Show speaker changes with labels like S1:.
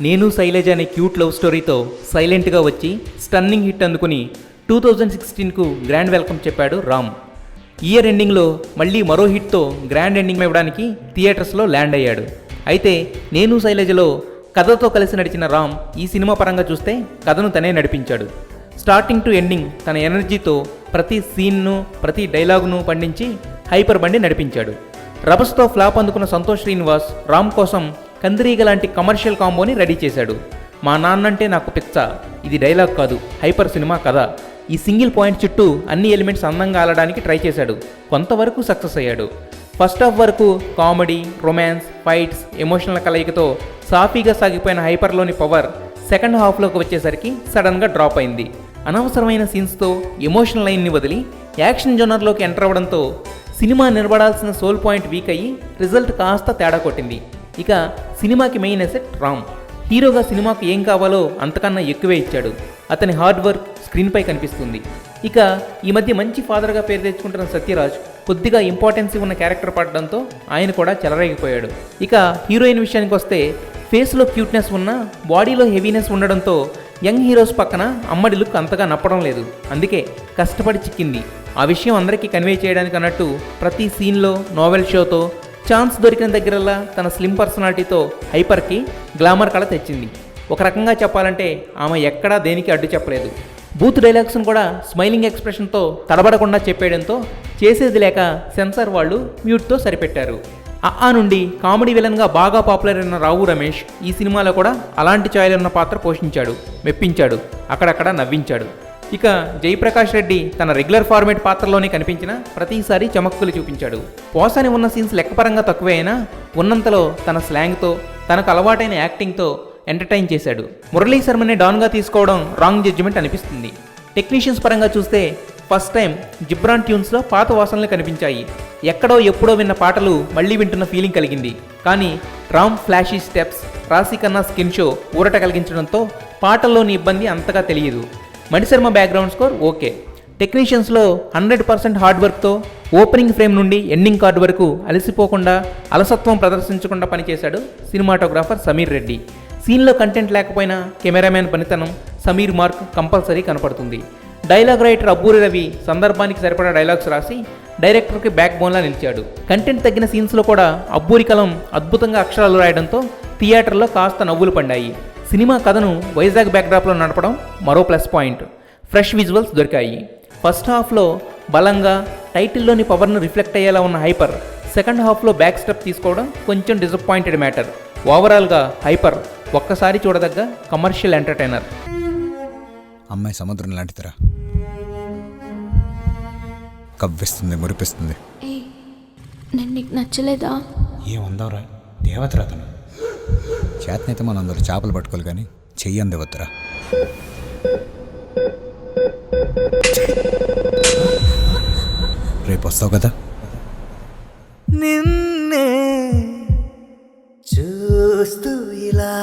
S1: నేను శైలజ అనే cute love స్టోరీతో సైలెంట్గా వచ్చి స్టన్నింగ్ హిట్ అందుకుని 2016కు గ్రాండ్ వెల్కమ్ చెప్పాడు రామ్. ఇయర్ ఎండింగ్లో మళ్ళీ మరో హిట్తో గ్రాండ్ ఎండింగ్ ఇవ్వడానికి థియేటర్స్లో ల్యాండ్ అయ్యాడు. అయితే నేను శైలజలో కథతో కలిసి నడిచిన రామ్ ఈ సినిమా పరంగా చూస్తే కథను తనే నడిపించాడు. స్టార్టింగ్ టు ఎండింగ్ తన ఎనర్జీతో ప్రతి సీన్ను ప్రతి డైలాగును పండించి హైపర్ బండి నడిపించాడు. రభస్తో ఫ్లాప్ అందుకున్న సంతోష్ శ్రీనివాస్ రామ్ కోసం కందిరీగ లాంటి కమర్షియల్ కాంబోని రెడీ చేశాడు. మా నాన్నంటే నాకు పిచ్చ, ఇది డైలాగ్ కాదు హైపర్ సినిమా కథ. ఈ సింగిల్ పాయింట్ చుట్టూ అన్ని ఎలిమెంట్స్ అందంగా ఆలడానికి ట్రై చేశాడు. కొంతవరకు సక్సెస్ అయ్యాడు. ఫస్ట్ హాఫ్ వరకు కామెడీ, రొమాన్స్, ఫైట్స్, ఎమోషనల్ కలయికతో సాఫీగా సాగిపోయిన హైపర్లోని పవర్ సెకండ్ హాఫ్లోకి వచ్చేసరికి సడన్గా డ్రాప్ అయింది. అనవసరమైన సీన్స్తో ఎమోషనల్ లైన్ని వదిలి యాక్షన్ జోనర్లోకి ఎంటర్ అవ్వడంతో సినిమా నిలబడాల్సిన సోల్ పాయింట్ వీక్ అయ్యి రిజల్ట్ కాస్త తేడా కొట్టింది. ఇక సినిమాకి మెయిన్ ఎసెట్ రామ్. హీరోగా సినిమాకు ఏం కావాలో అంతకన్నా ఎక్కువే ఇచ్చాడు. అతని హార్డ్ వర్క్ స్క్రీన్పై కనిపిస్తుంది. ఇక ఈ మధ్య మంచి ఫాదర్గా పేరు తెచ్చుకుంటున్న సత్యరాజ్ కొద్దిగా ఇంపార్టెన్స్ ఉన్న క్యారెక్టర్ పడడంతో ఆయన కూడా చెలరేగిపోయాడు. ఇక హీరోయిన్ విషయానికి వస్తే ఫేస్లో క్యూట్నెస్ ఉన్న బాడీలో హెవీనెస్ ఉండడంతో యంగ్ హీరోస్ పక్కన అమ్మడి లుక్ అంతగా నప్పడం లేదు. అందుకే కష్టపడి చిక్కింది. ఆ విషయం అందరికీ కన్వే చేయడానికి అన్నట్టు ప్రతి సీన్లో నోవెల్ షోతో ఛాన్స్ దొరికిన దగ్గరల్లా తన స్లిమ్ పర్సనాలిటీతో హైపర్కి గ్లామర్ కళ తెచ్చింది. ఒక రకంగా చెప్పాలంటే ఆమె ఎక్కడా దేనికి అడ్డు చెప్పలేదు. బూత్ డైలాగ్స్ను కూడా స్మైలింగ్ ఎక్స్ప్రెషన్తో తడబడకుండా చెప్పేయడంతో చేసేది లేక సెన్సార్ వాళ్ళు మ్యూట్తో సరిపెట్టారు. ఆ నుండి కామెడీ విలన్గా బాగా పాపులర్ అయిన రావు రమేష్ ఈ సినిమాలో కూడా అలాంటి ఛాయలున్న పాత్ర పోషించాడు, మెప్పించాడు, అక్కడక్కడ నవ్వించాడు. ఇక జయప్రకాష్ రెడ్డి తన రెగ్యులర్ ఫార్మేట్ పాత్రలోనే కనిపించిన ప్రతిసారి చమక్కులు చూపించాడు. పోసాని ఉన్న సీన్స్ లెక్కపరంగా తక్కువే అయినా ఉన్నంతలో తన స్లాంగ్తో తనకు అలవాటైన యాక్టింగ్తో ఎంటర్టైన్ చేశాడు. మురళీ శర్మని డాన్గా తీసుకోవడం రాంగ్ జడ్జిమెంట్ అనిపిస్తుంది. టెక్నీషియన్స్ పరంగా చూస్తే ఫస్ట్ టైం జిబ్రాన్ ట్యూన్స్లో పాత వాసనలు కనిపించాయి. ఎక్కడో ఎప్పుడో విన్న పాటలు మళ్ళీ వింటున్న ఫీలింగ్ కలిగింది. కానీ రామ్ ఫ్లాషీ స్టెప్స్, రాశి కన్నా స్కిన్ షో ఊరట కలిగించడంతో పాటల్లోని ఇబ్బంది అంతగా తెలియదు. Mani Sharma background score okay. టెక్నీషియన్స్లో 100% హార్డ్ వర్క్తో ఓపెనింగ్ ఫ్రేమ్ నుండి ఎండింగ్ కార్డ్ వరకు అలసిపోకుండా అలసత్వం ప్రదర్శించకుండా పనిచేశాడు సినిమాటోగ్రాఫర్ సమీర్ రెడ్డి. సీన్లో కంటెంట్ లేకపోయినా కెమెరామ్యాన్ పనితనం, సమీర్ మార్క్ కంపల్సరీ కనపడుతుంది. డైలాగ్ రైటర్ అబ్బూరి రవి సందర్భానికి సరిపడా డైలాగ్స్ రాసి డైరెక్టర్కి బ్యాక్ బోన్లా నిలిచాడు. కంటెంట్ తగ్గిన సీన్స్లో కూడా అబ్బూరి కలం అద్భుతంగా అక్షరాలు రాయడంతో థియేటర్లో కాస్త నవ్వులు పండాయి. సినిమా కథను వైజాగ్ బ్యాక్డ్రాప్లో నడపడం మరో ప్లస్ పాయింట్. ఫ్రెష్ విజువల్స్ దొరికాయి. ఫస్ట్ హాఫ్లో బలంగా టైటిల్లోని పవర్ను రిఫ్లెక్ట్ అయ్యేలా ఉన్న హైపర్ సెకండ్ హాఫ్లో బ్యాక్ స్టెప్ తీసుకోవడం కొంచెం డిసప్పాయింటెడ్ మ్యాటర్. ఓవరాల్గా హైపర్ ఒక్కసారి చూడదగ్గ కమర్షియల్ ఎంటర్టైనర్.
S2: అమ్మాయి సముద్రం లాంటిదిరా, కవ్విస్తుంది, మురిపిస్తుంది.
S3: నేను నీకు నచ్చలేదా?
S4: ఏముందవరా దేవతరా తను.
S2: చేతనైతే మనం అందరూ చేపలు పట్టుకోవాలి కానీ చెయ్యంది వద్దురా. రేపు వస్తావు కదా.